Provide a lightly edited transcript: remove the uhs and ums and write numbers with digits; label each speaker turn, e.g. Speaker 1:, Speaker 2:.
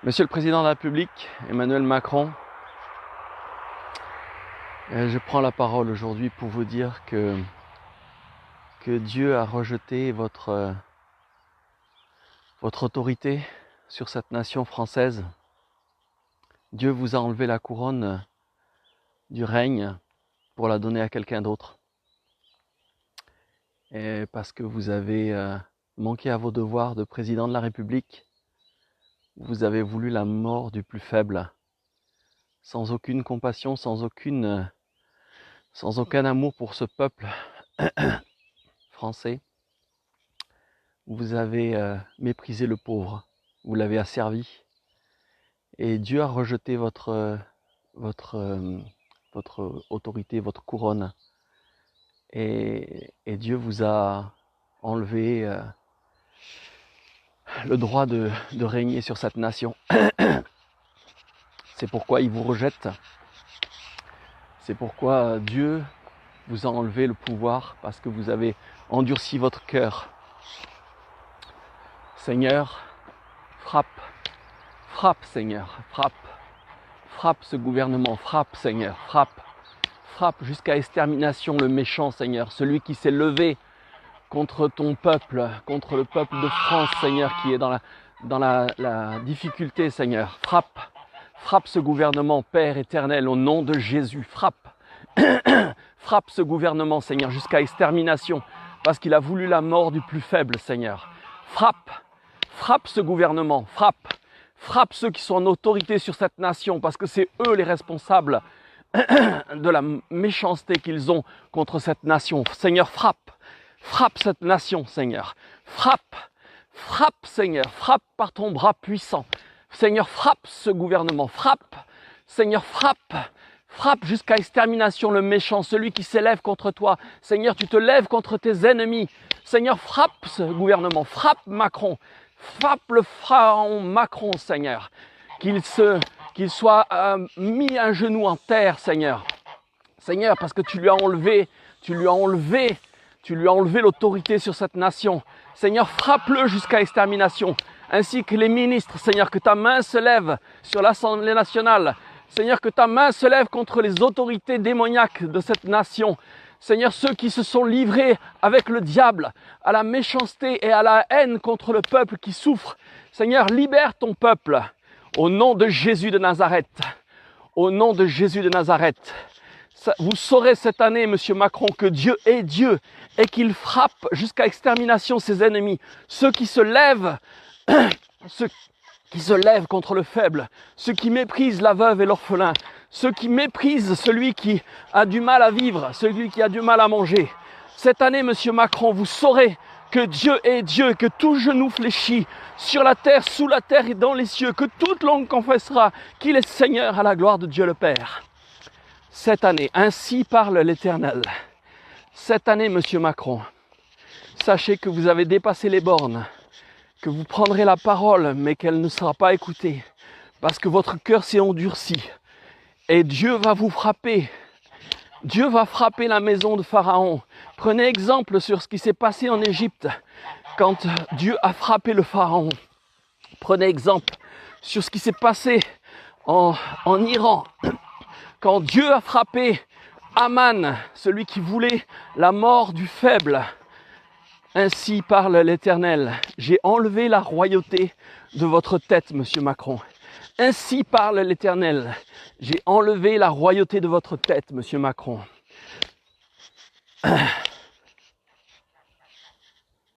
Speaker 1: Monsieur le Président de la République, Emmanuel Macron, je prends la parole aujourd'hui pour vous dire que Dieu a rejeté votre autorité sur cette nation française. Dieu vous a enlevé la couronne du règne pour la donner à quelqu'un d'autre. Et parce que vous avez manqué à vos devoirs de président de la République, vous avez voulu la mort du plus faible, sans aucune compassion, sans aucun amour pour ce peuple français. Vous avez méprisé le pauvre, vous l'avez asservi. Et Dieu a rejeté votre autorité, votre couronne. Et Dieu vous a enlevé le droit de régner sur cette nation. C'est pourquoi il vous rejette. C'est pourquoi Dieu vous a enlevé le pouvoir, parce que vous avez endurci votre cœur. Seigneur, frappe, Seigneur, frappe ce gouvernement, frappe Seigneur, frappe jusqu'à extermination le méchant Seigneur, celui qui s'est levé contre ton peuple, contre le peuple de France Seigneur, qui est dans la difficulté Seigneur, frappe ce gouvernement Père éternel au nom de Jésus, frappe ce gouvernement Seigneur jusqu'à extermination, parce qu'il a voulu la mort du plus faible Seigneur, frappe ce gouvernement, frappe ceux qui sont en autorité sur cette nation, parce que c'est eux les responsables de la méchanceté qu'ils ont contre cette nation. Seigneur, frappe cette nation, Seigneur. Frappe, Seigneur, frappe par ton bras puissant. Seigneur, frappe ce gouvernement, Seigneur, frappe jusqu'à extermination le méchant, celui qui s'élève contre toi. Seigneur, tu te lèves contre tes ennemis. Seigneur, frappe ce gouvernement, frappe Macron. Frappe le pharaon Macron, Seigneur, qu'il soit mis un genou en terre, Seigneur. Seigneur, parce que tu lui as enlevé l'autorité sur cette nation. Seigneur, frappe-le jusqu'à extermination, ainsi que les ministres, Seigneur, que ta main se lève sur l'Assemblée nationale. Seigneur, que ta main se lève contre les autorités démoniaques de cette nation. Seigneur, ceux qui se sont livrés avec le diable à la méchanceté et à la haine contre le peuple qui souffre. Seigneur, libère ton peuple au nom de Jésus de Nazareth. Au nom de Jésus de Nazareth. Vous saurez cette année, Monsieur Macron, que Dieu est Dieu et qu'il frappe jusqu'à extermination ses ennemis. Ceux qui se lèvent, contre le faible, ceux qui méprisent la veuve et l'orphelin, ceux qui méprisent celui qui a du mal à vivre, celui qui a du mal à manger. Cette année, Monsieur Macron, vous saurez que Dieu est Dieu, que tout genou fléchit sur la terre, sous la terre et dans les cieux, que toute langue confessera qu'il est Seigneur à la gloire de Dieu le Père. Cette année, ainsi parle l'Éternel. Cette année, Monsieur Macron, sachez que vous avez dépassé les bornes, que vous prendrez la parole, mais qu'elle ne sera pas écoutée, parce que votre cœur s'est endurci. Et Dieu va vous frapper. Dieu va frapper la maison de Pharaon. Prenez exemple sur ce qui s'est passé en Égypte, quand Dieu a frappé le Pharaon. Prenez exemple sur ce qui s'est passé en Iran, quand Dieu a frappé Aman, celui qui voulait la mort du faible. Ainsi parle l'Éternel, j'ai enlevé la royauté de votre tête, Monsieur Macron. Ainsi parle l'Éternel, j'ai enlevé la royauté de votre tête, Monsieur Macron.